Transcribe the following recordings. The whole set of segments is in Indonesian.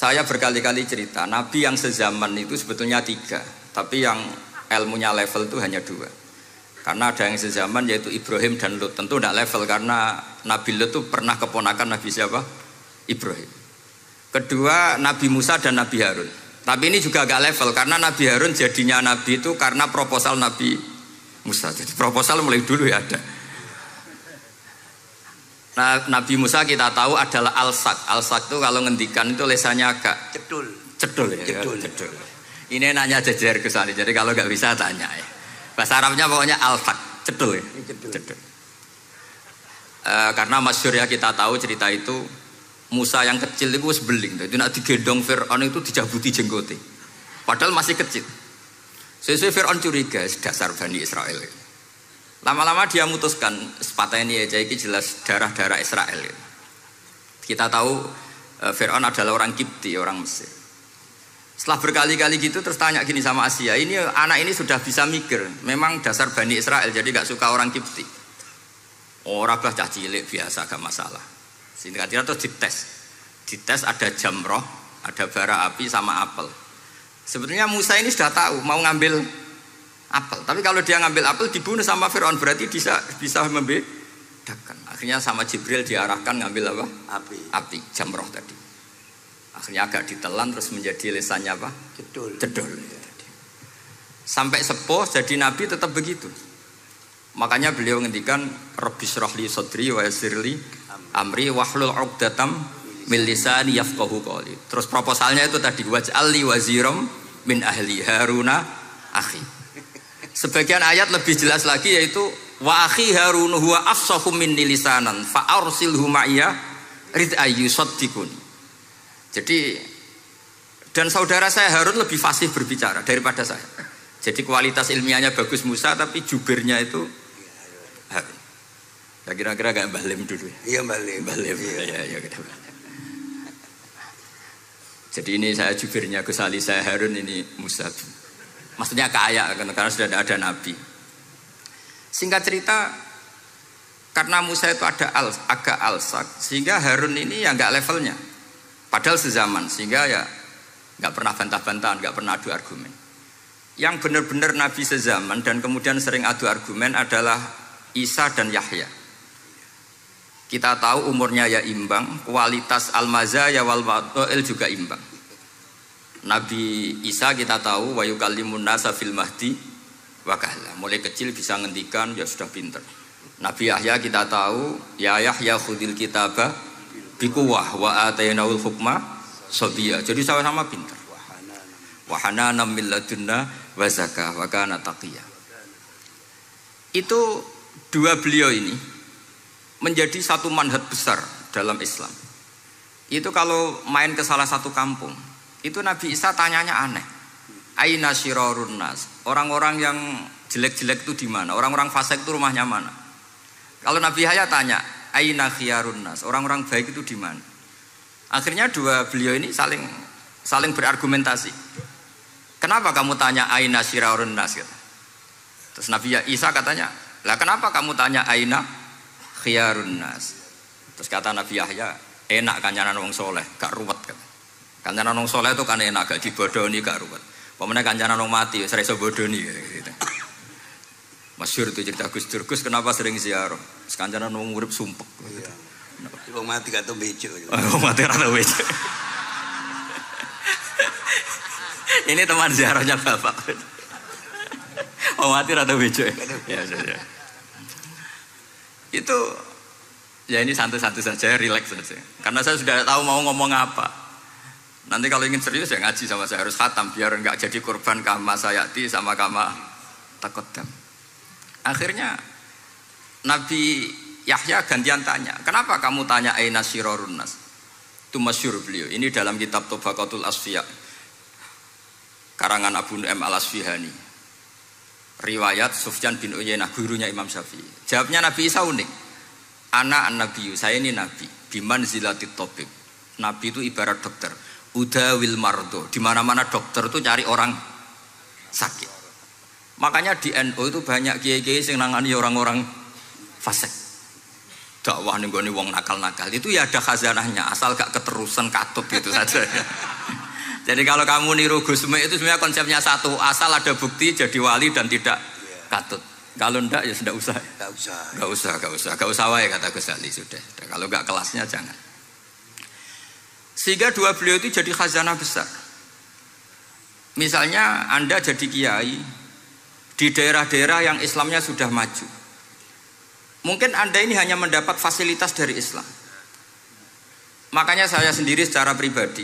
Saya berkali-kali cerita, Nabi yang sezaman itu sebetulnya 3, tapi yang ilmunya level itu hanya 2. Karena ada yang sezaman yaitu Ibrahim dan Lut. Tentu tidak level karena Nabi Lut itu pernah keponakan Nabi siapa? Ibrahim. Kedua Nabi Musa dan Nabi Harun. Tapi ini juga agak level karena Nabi Harun jadinya Nabi itu karena proposal Nabi Musa. Jadi proposal mulai dulu ya ada. Nah, Nabi Musa kita tahu adalah al-sak. Al-sak itu kalau ngendikan itu lesannya agak cedul ya. Cedul. Ini nanya jajar ke sana. Jadi kalau nggak bisa tanya ya. Bahasa Arabnya pokoknya al-sak, cedul ya. Cedul. Karena masyhur ya kita tahu cerita itu Musa yang kecil itu sebeling. Itu nak digendong Fir'aun itu dijabuti jenggote. Padahal masih kecil. Sesuai Fir'aun curiga dasar Bani Israel. Lama-lama dia memutuskan sepatah ini aja ini jelas darah-darah Israel. Kita tahu Fir'aun adalah orang Kipti, orang Mesir. Setelah berkali-kali gitu terus tanya gini sama Asia, ini anak ini sudah bisa mikir, memang dasar Bani Israel jadi gak suka orang Kipti. Orang bah cah cilik biasa gak masalah. Singkat-singkat terus dites ada jamroh, ada bara api sama apel. Sebetulnya Musa ini sudah tahu mau ngambil apel, tapi kalau dia ngambil apel dibunuh sama Fir'aun berarti bisa membedakan. Akhirnya sama Jibril diarahkan ngambil apa? Api, jamroh tadi. Akhirnya agak ditelan terus menjadi lesannya apa? Cedul. Sampai sepuh jadi Nabi tetap begitu. Makanya beliau ngendikan Rabbi shrah li sadri wa yassir li amri wahlul 'uqdatam min lisani yafqahu qawli. Terus proposalnya itu tadi waj'al li waziram min ahli Haruna akhi. Sebagian ayat lebih jelas lagi yaitu wa akhi Harun huwa afsahu minni lisanan fa arsilhu ma'iyya rid ayyusaddiqun. Jadi dan saudara saya Harun lebih fasih berbicara daripada saya. Jadi kualitas ilmiahnya bagus Musa tapi jubirnya itu Harun. Ya kira-kira kayak Mbah Lim dulu. Iya Mbah Lim. Ya kita. Jadi ini saya jubirnya Gus Ali, saya Harun, ini Musa. Maksudnya kaya karena sudah ada Nabi. Singkat cerita, karena Musa itu agak alsak, sehingga Harun ini ya nggak levelnya. Padahal sezaman, sehingga ya nggak pernah bantah-bantahan, nggak pernah adu argumen. Yang benar-benar Nabi sezaman dan kemudian sering adu argumen adalah Isa dan Yahya. Kita tahu umurnya ya imbang, kualitas al-mazaya wal wada'il juga imbang. Nabi Isa kita tahu wa yukallimun nasa fil mahdi wa kahla. Mulai kecil bisa ngendikan, ya sudah pinter. Nabi Yahya kita tahu ya Yahya khudil kitaba biquwah wa atainaul hukma sabiyya. Jadi sama-sama pinter. Wa hananan min ladunna wa zakah wa kana taqiyya. Itu dua beliau ini menjadi satu manhaj besar dalam Islam. Itu kalau main ke salah satu kampung, itu Nabi Isa tanyanya aneh. Aina syirarun nas? Orang-orang yang jelek-jelek itu di mana? Orang-orang fasik itu rumahnya mana? Kalau Nabi Yahya tanya, aina khiyarun nas? Orang-orang baik itu di mana? Akhirnya dua beliau ini saling berargumentasi. Kenapa kamu tanya aina syirarun nas? Terus Nabi Isa katanya, lah kenapa kamu tanya aina khiyarun nas? Terus kata Nabi Yahya, enak kancanan wong soleh, gak ruwet kan. Kancanan wong soleh itu kan enak, gak dibodoni, gak ruwet. Pemene kancanan wong mati, sering iso bodoni gitu. Masyhur itu cerita Gus Dur, Gus kenapa sering ziarah? Kancanan wong urip sumpek. Iya. Wong mati gak tau bejo. Wong mati ora tau bejo. Ini teman ziarahnya Bapak. Wong mati ora tau bejo. Ya. Itu ya ini santai-santai saja, relax saja. Karena saya sudah tahu mau ngomong apa. Nanti kalau ingin serius ya ngaji sama saya, harus khatam biar enggak jadi korban kama sayati sama kama takodam. Akhirnya Nabi Yahya gantian tanya, kenapa kamu tanya aina syirarun nas? Itu masyhur beliau. Ini dalam kitab Tabaqatul Asfiya karangan Abu Nu'aim al-Asfihani. Riwayat Sufyan bin Uyainah, gurunya Imam Syafi'i. Jawabnya Nabi Isa unik. Ana an-nabiyyu, saya ini nabi. Biman zilatit tabib. Nabi itu ibarat dokter. Udawil mardo. Di mana-mana dokter itu cari orang sakit. Makanya di NU itu banyak kiai-kiai yang nangani orang-orang fasik. dakwah ning gone wong nakal-nakal itu ya ada khazanahnya, asal gak keterusan katut gitu saja. Jadi kalau kamu niru Gusme itu sebenarnya konsepnya satu, asal ada bukti jadi wali dan tidak katut. Kalau ndak ya sudah usah. Gak usah wae kata Gus Ali sudah. Kalau gak kelasnya jangan. Sehingga dua beliau itu jadi khazanah besar. Misalnya Anda jadi kiai di daerah-daerah yang Islamnya sudah maju. Mungkin Anda ini hanya mendapat fasilitas dari Islam. Makanya saya sendiri secara pribadi,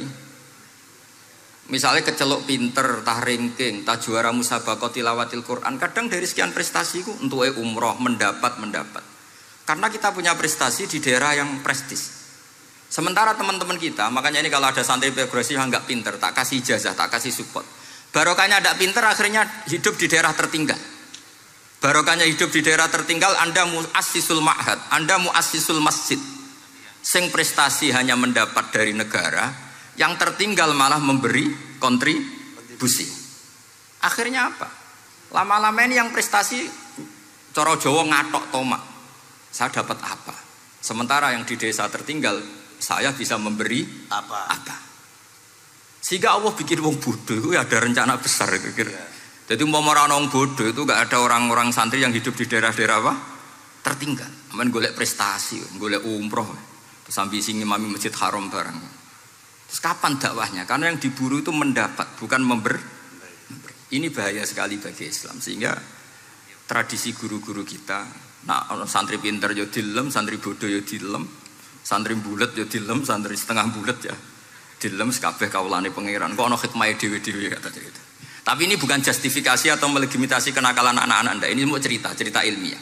misalnya kecelok pinter, tah ranking, tah juara musabaqah tilawatil Quran, kadang dari sekian prestasiku untuk umroh mendapat. Karena kita punya prestasi di daerah yang prestis. Sementara teman-teman kita, makanya ini kalau ada santri progresif yang nggak pinter, tak kasih ijazah, tak kasih support. Barokahnya tidak pinter, akhirnya hidup di daerah tertinggal. Barokahnya hidup di daerah tertinggal, Anda muassisul ma'had, Anda muassisul masjid. Sing prestasi hanya mendapat dari negara, yang tertinggal malah memberi kontribusi. Akhirnya apa? Lama-lama ini yang prestasi coro Jawa ngatok tomak. Saya dapat apa? Sementara yang di desa tertinggal, saya bisa memberi apa? Sehingga Allah bikin wong bodoh itu ada rencana besar kira-kira. Jadi orang bodoh itu gak ada orang-orang santri yang hidup di daerah-daerah apa? Tertinggal. Aman golek prestasi, golek umroh, terus ambisi ngimami masjid haram barang. Terus kapan dakwahnya? Karena yang diburu itu mendapat, bukan memberi. Ini bahaya sekali bagi Islam. Sehingga tradisi guru-guru kita, nah santri pinter ya dilem, santri bodoh ya dilem, santri bulet ya dilem, santri setengah bulet ya dilem, sekabeh kaulane pangeran. Kok ana hikmahe dhewe-dhewe kata itu. Tapi ini bukan justifikasi atau melegitimasi kenakalan anak-anak Anda. Ini mau cerita ilmiah.